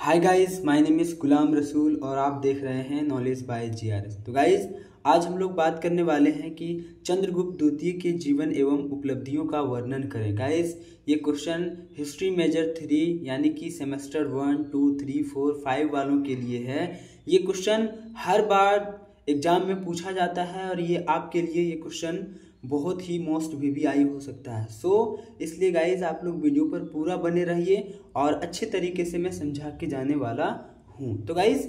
Hi guys, my name is Ghulam Rasool और आप देख रहे हैं नॉलेज बाय जीआरएस। तो गाइस, आज हम लोग बात करने वाले हैं कि चंद्रगुप्त द्वितीय के जीवन एवं उपलब्धियों का वर्णन करें। गाइस, ये क्वेश्चन हिस्ट्री मेजर 3 यानी कि सेमेस्टर 1, 2, 3, 4, 5 वालों के लिए है। ये क्वेश्चन हर बार एग्जाम में पूछा जाता है और ये आपके लिए ये क्वेश्चन बहुत ही मोस्ट वीवीआई हो सकता है। इसलिए गाइज आप लोग वीडियो पर पूरा बने रहिए और अच्छे तरीके से मैं समझा के जाने वाला हूँ। तो गाइज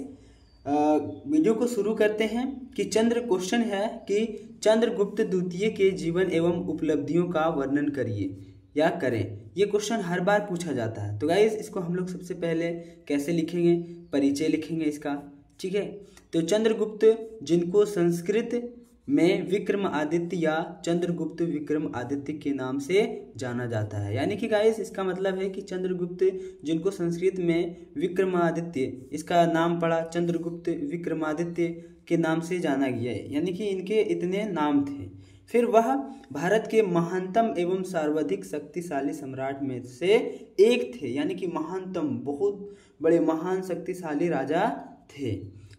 वीडियो को शुरू करते हैं कि क्वेश्चन है कि चंद्रगुप्त द्वितीय के जीवन एवं उपलब्धियों का वर्णन करिए या करें। ये क्वेश्चन हर बार पूछा जाता है। तो गाइज इसको हम लोग सबसे पहले कैसे लिखेंगे, परिचय लिखेंगे इसका, ठीक है। तो चंद्रगुप्त, जिनको संस्कृत में विक्रमादित्य या चंद्रगुप्त विक्रमादित्य के नाम से जाना जाता है। यानी कि गाइस इसका मतलब है कि चंद्रगुप्त, जिनको संस्कृत में विक्रमादित्य, इसका नाम पड़ा चंद्रगुप्त विक्रमादित्य के नाम से जाना गया है। यानी कि इनके इतने नाम थे। फिर वह भारत के महानतम एवं सर्वाधिक शक्तिशाली सम्राट में से एक थे। यानी कि महानतम, बहुत बड़े महान शक्तिशाली राजा थे,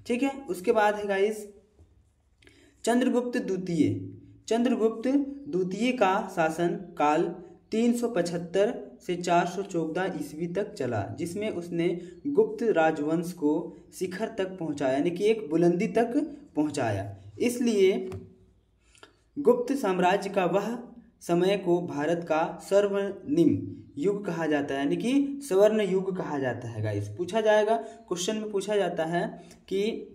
ठीक है। उसके बाद है गाइस चंद्रगुप्त द्वितीय का शासन काल 375 से 414 ईस्वी तक चला, जिसमें उसने गुप्त राजवंश को शिखर तक पहुंचाया, यानी कि एक बुलंदी तक पहुंचाया। इसलिए गुप्त साम्राज्य का वह समय को भारत का स्वर्णिम युग कहा जाता है, यानी कि स्वर्ण युग कहा जाता है। गाइस पूछा जाएगा, क्वेश्चन में पूछा जाता है कि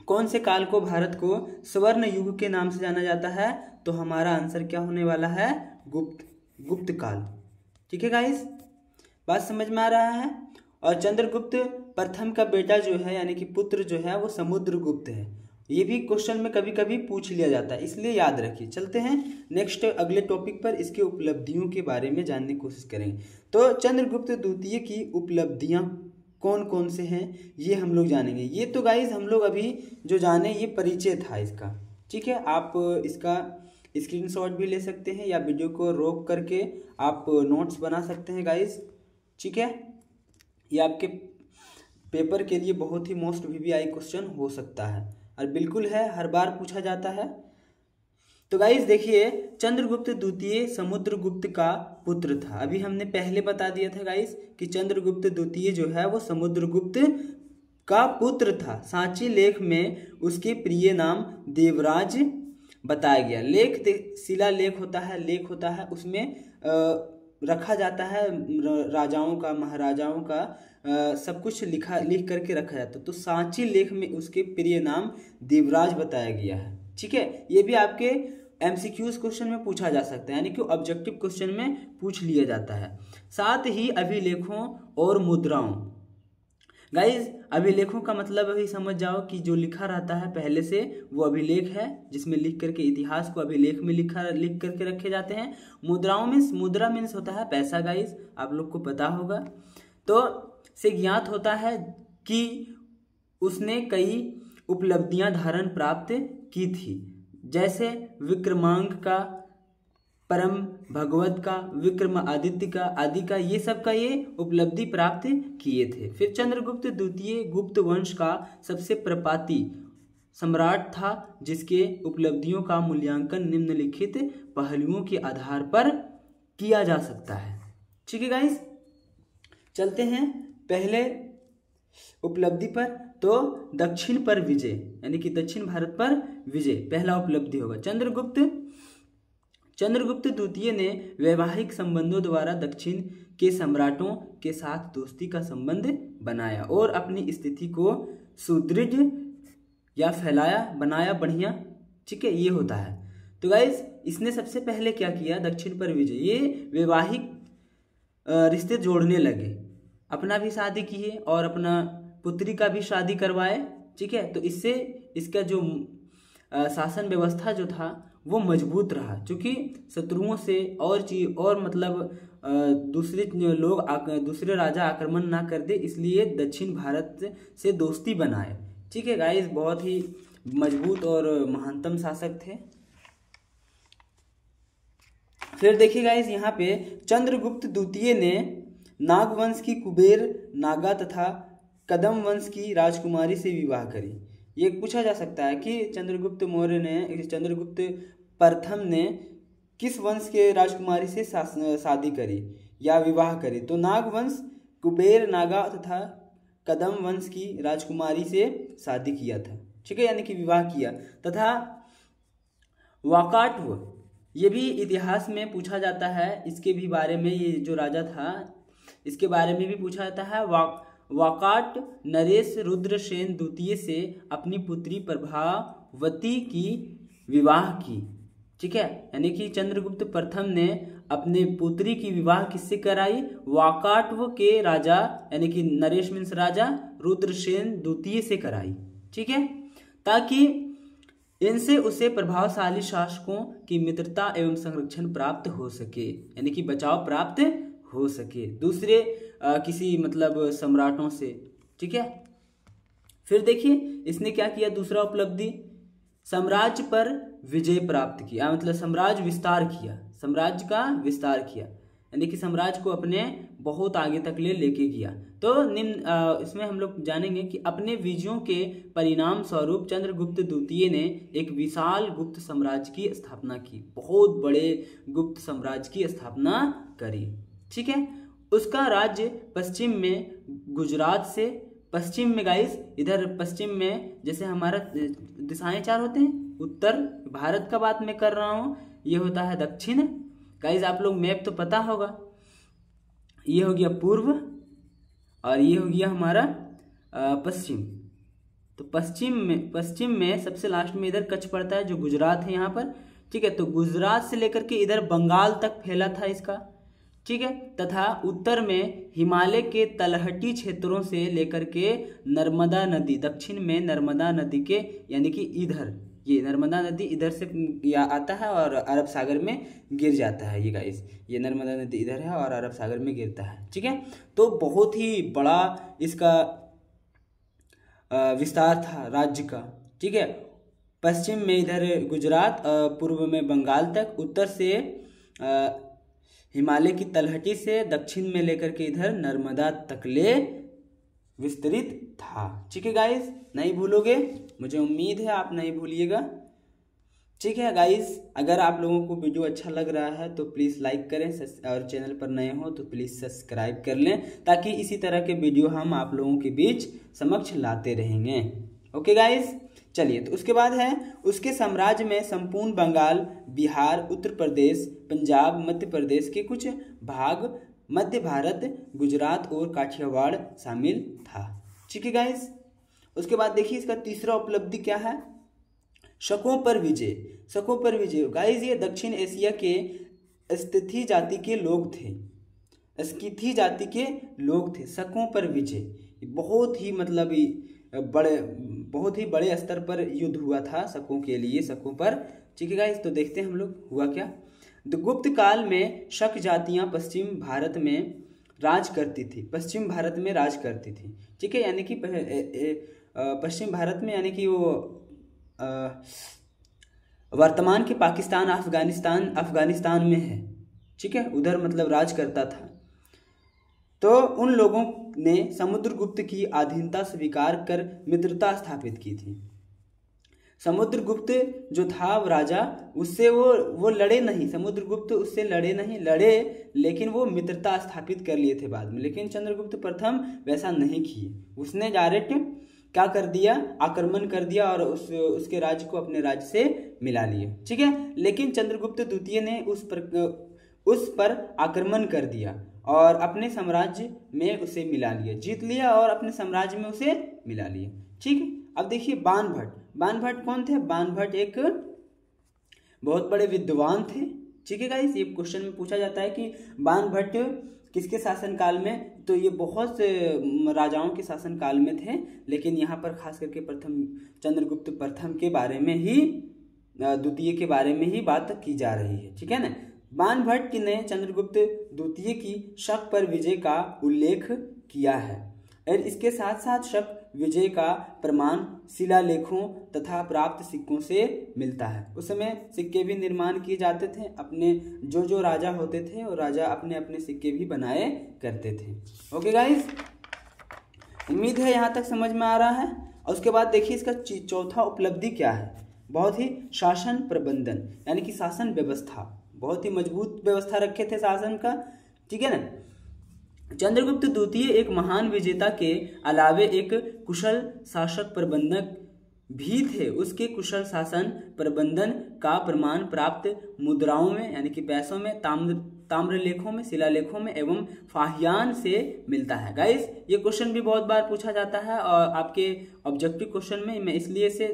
कौन से काल को भारत को स्वर्ण युग के नाम से जाना जाता है, तो हमारा आंसर क्या होने वाला है, गुप्त काल, ठीक है गाइस। बात समझ में आ रहा है। और चंद्रगुप्त प्रथम का बेटा जो है, यानी कि पुत्र जो है, वो समुद्रगुप्त है। ये भी क्वेश्चन में कभी कभी पूछ लिया जाता है, इसलिए याद रखिए। चलते हैं नेक्स्ट अगले टॉपिक पर, इसके उपलब्धियों के बारे में जानने की कोशिश करेंगे। तो चंद्रगुप्त द्वितीय की उपलब्धियां कौन कौन से हैं ये हम लोग जानेंगे। ये तो गाइज हम लोग अभी जो जाने, ये परिचय था इसका, ठीक है। आप इसका स्क्रीनशॉट भी ले सकते हैं या वीडियो को रोक करके आप नोट्स बना सकते हैं गाइज, ठीक है। ये आपके पेपर के लिए बहुत ही मोस्ट वीवीआई क्वेश्चन हो सकता है और बिल्कुल है, हर बार पूछा जाता है। तो गाइस देखिए, चंद्रगुप्त द्वितीय समुद्रगुप्त का पुत्र था। अभी हमने पहले बता दिया था गाइस कि चंद्रगुप्त द्वितीय जो है वो समुद्रगुप्त का पुत्र था। सांची लेख में उसके प्रिय नाम देवराज बताया गया। शिलालेख होता है, उसमें रखा जाता है राजाओं का, महाराजाओं का सब कुछ लिख करके रखा जाता है। तो सांची लेख में उसके प्रिय नाम देवराज बताया गया है, ठीक है। ये भी आपके एमसीक्यूज क्वेश्चन में पूछा जा सकता है, यानी कि ऑब्जेक्टिव क्वेश्चन में पूछ लिया जाता है। साथ ही अभिलेखों और मुद्राओं। गाइज अभिलेखों का मतलब अभी समझ जाओ कि जो लिखा रहता है पहले से, वो अभिलेख है, जिसमें लिख करके इतिहास को अभिलेख में लिख करके रखे जाते हैं। मुद्राओं में, मुद्रा मीन्स होता है पैसा गाइज, आप लोग को पता होगा। तो से ज्ञात होता है कि उसने कई उपलब्धियां धारण प्राप्त की थी, जैसे विक्रमांक का, परम भगवत का, विक्रमादित्य का, आदि का, ये सब का ये उपलब्धि प्राप्त किए थे। फिर चंद्रगुप्त द्वितीय गुप्त वंश का सबसे प्रतापी सम्राट था, जिसके उपलब्धियों का मूल्यांकन निम्नलिखित पहलुओं के आधार पर किया जा सकता है, ठीक है गाइस। चलते हैं पहले उपलब्धि पर। तो दक्षिण पर विजय, यानी कि दक्षिण भारत पर विजय पहला उपलब्धि होगा। चंद्रगुप्त द्वितीय ने वैवाहिक संबंधों द्वारा दक्षिण के सम्राटों के साथ दोस्ती का संबंध बनाया और अपनी स्थिति को सुदृढ़ या बनाया बढ़िया, ठीक है, ये होता है। तो गाइस इसने सबसे पहले क्या किया, दक्षिण पर विजय, ये वैवाहिक रिश्ते जोड़ने लगे, अपना भी शादी किए और अपना पुत्री का भी शादी करवाए, ठीक है। तो इससे इसका जो शासन व्यवस्था जो था वो मजबूत रहा, क्योंकि शत्रुओं से और मतलब दूसरे राजा आक्रमण ना कर दे, इसलिए दक्षिण भारत से दोस्ती बनाए, ठीक है गाइस। बहुत ही मजबूत और महानतम शासक थे। फिर देखिए गाइस, यहाँ पे चंद्रगुप्त द्वितीय ने नागवंश की कुबेर, नागा तथा कदम वंश की राजकुमारी से विवाह करी। ये पूछा जा सकता है कि चंद्रगुप्त प्रथम ने किस वंश के राजकुमारी से शादी करी या विवाह करी। तो नाग वंश, कुबेर नागा तथा कदम वंश की राजकुमारी से शादी किया था, ठीक है, यानी कि विवाह किया। तथा वाकाटव, ये भी इतिहास में पूछा जाता है, इसके भी बारे में, ये जो राजा था इसके बारे में भी पूछा जाता है। वाकाट नरेश रुद्रसेन द्वितीय से अपनी पुत्री प्रभावती की विवाह की, ठीक है, यानी कि चंद्रगुप्त प्रथम ने अपने पुत्री की विवाह किससे कराई? वाकाटव के राजा यानी कि नरेश मीन्स राजा रुद्रसेन द्वितीय से कराई, ठीक है, ताकि इनसे उसे प्रभावशाली शासकों की मित्रता एवं संरक्षण प्राप्त हो सके, यानी कि बचाव प्राप्त हो सके दूसरे किसी मतलब सम्राटों से, ठीक है। फिर देखिए इसने क्या किया, दूसरा उपलब्धि, साम्राज्य पर विजय प्राप्त किया, मतलब साम्राज्य विस्तार किया, साम्राज्य का विस्तार किया, यानी कि साम्राज्य को अपने बहुत आगे तक लेके गया। तो निम्न इसमें हम लोग जानेंगे कि अपने विजयों के परिणाम स्वरूप चंद्रगुप्त द्वितीय ने एक विशाल गुप्त साम्राज्य की स्थापना की, बहुत बड़े गुप्त साम्राज्य की स्थापना करी, ठीक है। उसका राज्य पश्चिम में गुजरात से, पश्चिम में गाइस, इधर पश्चिम में जैसे हमारा दिशाएं चार होते हैं, उत्तर भारत का बात मैं कर रहा हूँ, ये होता है दक्षिण गाइस, आप लोग मैप तो पता होगा, ये हो गया पूर्व और ये हो गया हमारा पश्चिम। तो पश्चिम में सबसे लास्ट में इधर कच्छ पड़ता है जो गुजरात है यहाँ पर, ठीक है। तो गुजरात से लेकर के इधर बंगाल तक फैला था इसका, ठीक है। तथा उत्तर में हिमालय के तलहटी क्षेत्रों से लेकर के नर्मदा नदी, दक्षिण में नर्मदा नदी के यानी कि इधर, ये नर्मदा नदी इधर से आता है और अरब सागर में गिर जाता है, ये गाइस, ये नर्मदा नदी इधर है और अरब सागर में गिरता है, ठीक है। तो बहुत ही बड़ा इसका विस्तार था राज्य का, ठीक है। पश्चिम में इधर गुजरात, पूर्व में बंगाल तक, उत्तर से हिमालय की तलहटी से दक्षिण में लेकर के इधर नर्मदा तक ले विस्तृत था, ठीक है गाइस, नहीं भूलोगे, मुझे उम्मीद है आप नहीं भूलिएगा, ठीक है गाइस। अगर आप लोगों को वीडियो अच्छा लग रहा है तो प्लीज़ लाइक करें और चैनल पर नए हो तो प्लीज़ सब्सक्राइब कर लें, ताकि इसी तरह के वीडियो हम आप लोगों के बीच समक्ष लाते रहेंगे, ओके गाइस। चलिए, तो उसके बाद है उसके साम्राज्य में संपूर्ण बंगाल, बिहार, उत्तर प्रदेश, पंजाब, मध्य प्रदेश के कुछ भाग, मध्य भारत, गुजरात और काठियावाड़ शामिल था, ठीक है गाइस। उसके बाद देखिए इसका तीसरा उपलब्धि क्या है, शकों पर विजय। शकों पर विजय गाइस, ये दक्षिण एशिया के स्थिति जाति के लोग थे, स्किथी जाति के लोग थे। शकों पर विजय बहुत ही मतलब बहुत ही बड़े स्तर पर युद्ध हुआ था शकों के लिए, शकों पर, ठीक है गाइस। तो देखते हैं हम लोग हुआ क्या। गुप्त काल में शक जातियां पश्चिम भारत में राज करती थी, पश्चिम भारत में राज करती थी, ठीक है, यानी कि पश्चिम भारत में, यानी कि वो वर्तमान के पाकिस्तान, अफगानिस्तान में है, ठीक है, उधर मतलब राज करता था। तो उन लोगों ने समुद्रगुप्त की अधीनता स्वीकार कर मित्रता स्थापित की थी। समुद्रगुप्त जो था राजा, उससे वो लड़े नहीं, समुद्रगुप्त उससे लड़े लेकिन वो मित्रता स्थापित कर लिए थे बाद में। लेकिन चंद्रगुप्त प्रथम वैसा नहीं किए, उसने डायरेक्ट क्या कर दिया, आक्रमण कर दिया और उसके राज्य को अपने राज्य से मिला लिया, ठीक है। लेकिन चंद्रगुप्त द्वितीय ने उस पर आक्रमण कर दिया और अपने साम्राज्य में उसे मिला लिया, जीत लिया और अपने साम्राज्य में उसे मिला लिया, ठीक है। अब देखिए बाणभट्ट कौन थे? बाणभट्ट एक बहुत बड़े विद्वान थे, ठीक है गाइस। ये क्वेश्चन में पूछा जाता है कि बाणभट्ट किसके शासनकाल में, तो ये बहुत से राजाओं के शासनकाल में थे, लेकिन यहाँ पर खास करके चंद्रगुप्त प्रथम के बारे में ही, द्वितीय के बारे में ही बात की जा रही है, ठीक है ना। बाणभट्ट ने चंद्रगुप्त द्वितीय की शक पर विजय का उल्लेख किया है और इसके साथ साथ शक विजय का प्रमाण शिलालेखों तथा प्राप्त सिक्कों से मिलता है। उस समय सिक्के भी निर्माण किए जाते थे, अपने जो राजा होते थे और राजा अपने अपने सिक्के भी बनाए करते थे, ओके गाइस। उम्मीद है यहाँ तक समझ में आ रहा है। और उसके बाद देखिए इसका चौथा उपलब्धि क्या है, बहुत ही शासन प्रबंधन यानी कि शासन व्यवस्था, बहुत ही मजबूत व्यवस्था रखे थे शासन का, ठीक है ना। चंद्रगुप्त द्वितीय एक महान विजेता के अलावे एक कुशल शासक प्रबंधक भी थे। उसके कुशल शासन प्रबंधन का प्रमाण प्राप्त मुद्राओं में यानी कि पैसों में, ताम्रलेखों में, शिलालेखों में एवं फाहियान से मिलता है। गाइस ये क्वेश्चन भी बहुत बार पूछा जाता है और आपके ऑब्जेक्टिव क्वेश्चन में मैं इसलिए से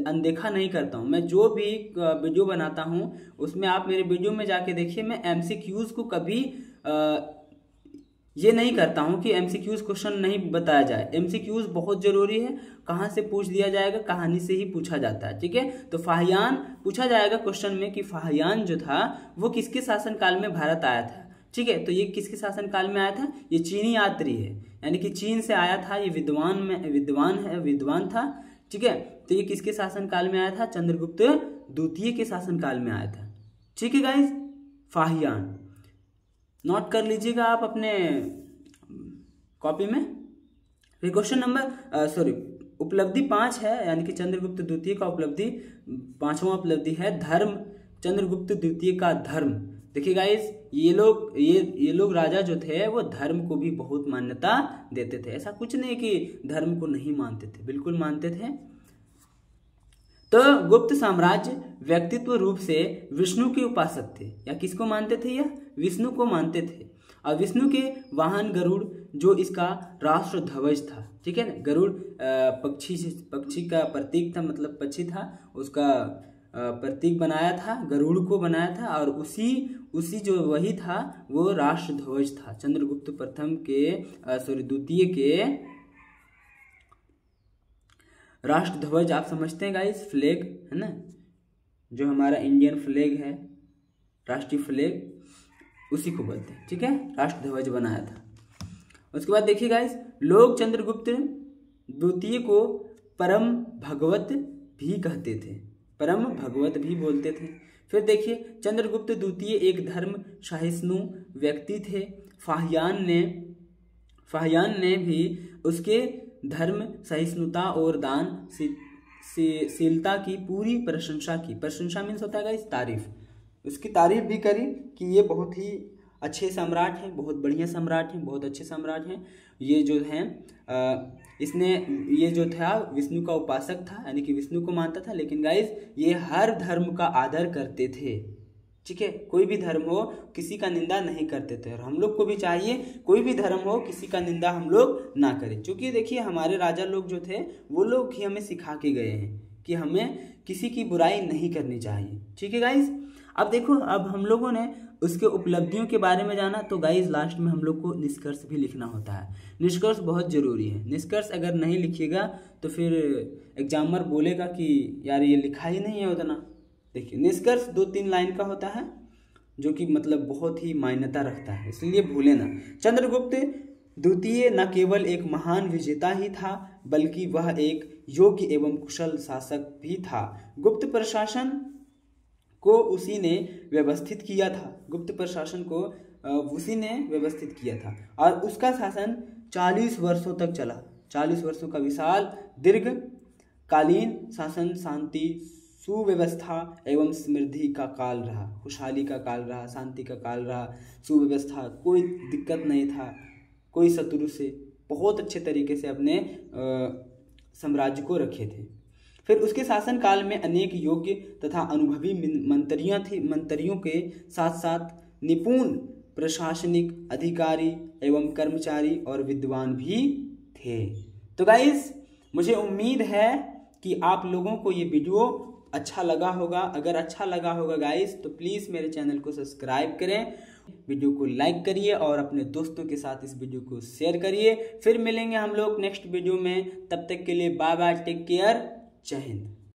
अनदेखा नहीं करता हूँ। मैं जो भी वीडियो बनाता हूँ उसमें आप मेरे वीडियो में जाके देखिए, मैं MCQs को कभी ये नहीं करता हूं कि MCQs क्वेश्चन नहीं बताया जाए। MCQs बहुत जरूरी है, कहां से पूछ दिया जाएगा, कहानी से ही पूछा जाता है, ठीक है। तो फाहियान पूछा जाएगा क्वेश्चन में कि फाहियान जो था वो किसके शासनकाल में भारत आया था, ठीक है। तो ये किसके शासनकाल में आया था, ये चीनी यात्री है यानी कि चीन से आया था, ये विद्वान था, ठीक है। तो ये किसके शासनकाल में आया था, चंद्रगुप्त द्वितीय के शासनकाल में आया था, ठीक है गाइज। फाहियान नोट कर लीजिएगा आप अपने कॉपी में। फिर क्वेश्चन नंबर उपलब्धि 5 है यानी कि चंद्रगुप्त द्वितीय का उपलब्धि 5वां उपलब्धि है धर्म, चंद्रगुप्त द्वितीय का धर्म। देखिए गाइस ये लोग राजा जो थे वो धर्म को भी बहुत मान्यता देते थे, ऐसा कुछ नहीं कि धर्म को नहीं मानते थे, बिल्कुल मानते थे। तो गुप्त साम्राज्य व्यक्तित्व रूप से विष्णु के उपासक थे, या किसको मानते थे, यह विष्णु को मानते थे। और विष्णु के वाहन गरुड़ जो इसका राष्ट्र ध्वज था, ठीक है ना। गरुड़ पक्षी का प्रतीक था, मतलब पक्षी था, उसका प्रतीक बनाया था, गरुड़ को बनाया था, और उसी जो वही था वो राष्ट्र ध्वज था। चंद्रगुप्त द्वितीय के राष्ट्र ध्वज आप समझते हैं गाइस, फ्लैग है ना, जो हमारा इंडियन फ्लैग है, राष्ट्रीय फ्लैग, उसी को बोलते हैं, ठीक है। राष्ट्र ध्वज बनाया था। उसके बाद देखिए गाइस, लोग चंद्रगुप्त द्वितीय को परम भगवत भी कहते थे, परम भगवत भी बोलते थे। फिर देखिए चंद्रगुप्त द्वितीय एक धर्म सहिष्णु व्यक्ति थे। फाहियान ने भी उसके धर्म सहिष्णुता और दानशीलता की पूरी प्रशंसा की। प्रशंसा मीन्स होता है इस तारीफ, उसकी तारीफ भी करी कि ये बहुत ही अच्छे सम्राट हैं, बहुत बढ़िया सम्राट हैं, बहुत अच्छे सम्राट हैं। ये जो हैं ये जो था विष्णु का उपासक था यानी कि विष्णु को मानता था, लेकिन गाइस ये हर धर्म का आदर करते थे, ठीक है। कोई भी धर्म हो किसी का निंदा नहीं करते थे, और हम लोग को भी चाहिए कोई भी धर्म हो किसी का निंदा हम लोग ना करें, क्योंकि देखिए हमारे राजा लोग जो थे वो लोग ही हमें सिखा के गए हैं कि हमें किसी की बुराई नहीं करनी चाहिए, ठीक है गाइस। अब देखो, अब हम लोगों ने उसके उपलब्धियों के बारे में जाना, तो गाइस लास्ट में हम लोग को निष्कर्ष भी लिखना होता है। निष्कर्ष बहुत जरूरी है, निष्कर्ष अगर नहीं लिखिएगा तो फिर एग्जामर बोलेगा कि यार ये लिखा ही नहीं है उतना। देखिए निष्कर्ष 2-3 लाइन का होता है जो कि मतलब बहुत ही मान्यता रखता है, इसलिए भूले ना। चंद्रगुप्त द्वितीय न केवल एक महान विजेता ही था बल्कि वह एक योग्य एवं कुशल शासक भी था। गुप्त प्रशासन को उसी ने व्यवस्थित किया था, गुप्त प्रशासन को उसी ने व्यवस्थित किया था, और उसका शासन 40 वर्षों तक चला। 40 वर्षों का विशाल दीर्घकालीन शासन शांति, सुव्यवस्था एवं समृद्धि का काल रहा, खुशहाली का काल रहा, शांति का काल रहा, सुव्यवस्था, कोई दिक्कत नहीं था कोई शत्रु से, बहुत अच्छे तरीके से अपने साम्राज्य को रखे थे। फिर उसके शासनकाल में अनेक योग्य तथा अनुभवी मंत्रियों के साथ साथ निपुण प्रशासनिक अधिकारी एवं कर्मचारी और विद्वान भी थे। तो गाइस मुझे उम्मीद है कि आप लोगों को ये वीडियो अच्छा लगा होगा। अगर अच्छा लगा होगा गाइस तो प्लीज़ मेरे चैनल को सब्सक्राइब करें, वीडियो को लाइक करिए और अपने दोस्तों के साथ इस वीडियो को शेयर करिए। फिर मिलेंगे हम लोग नेक्स्ट वीडियो में, तब तक के लिए बाय बाय, टेक केयर, जय हिंद।